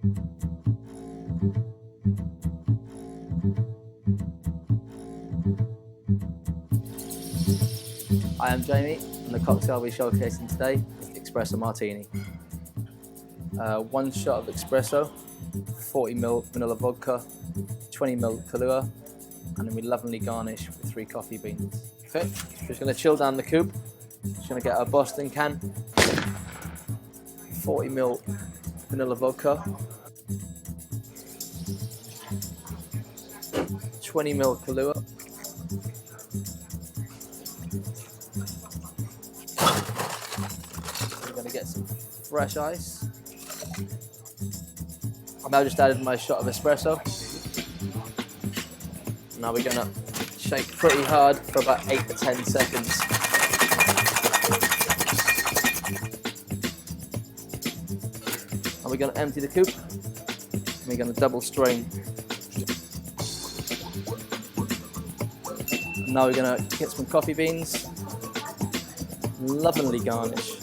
Hi, I'm Jamie, and the cocktail we're showcasing today is the Espresso Martini. 1 shot of espresso, 40ml vanilla vodka, 20ml Kahlua, and then we lovingly garnish with 3 coffee beans. Okay, just going to chill down the coupe. Just going to get our Boston can, 40ml vanilla vodka, 20ml Kahlua, we're going to get some fresh ice. I've now just added my shot of espresso. Now we're going to shake pretty hard for about 8 to 10 seconds. And we're going to empty the coupe. And we're going to double strain. And now we're going to get some coffee beans. Lovingly garnish.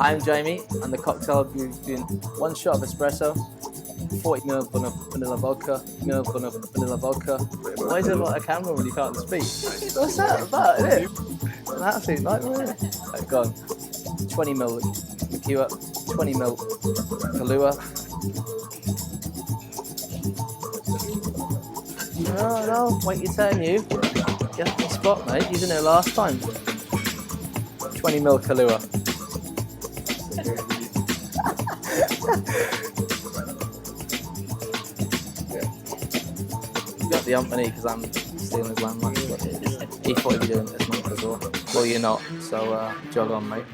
I'm Jamie, and the cocktail we're doing 1 shot of espresso, 40ml vanilla vodka, vanilla vodka. Why is there like a camera when you can't speak? What's that about, isn't it? It's an absolute nightmare, isn't it? Right, go on. 20ml tequila, 20ml Kahlua. No, wait your turn, you. Get off the spot, mate. You was in there last time. 20ml Kahlua. You got the company because I'm stealing his landmark. He thought he'd be doing it this month as well. Well, you're not, so jog on, mate.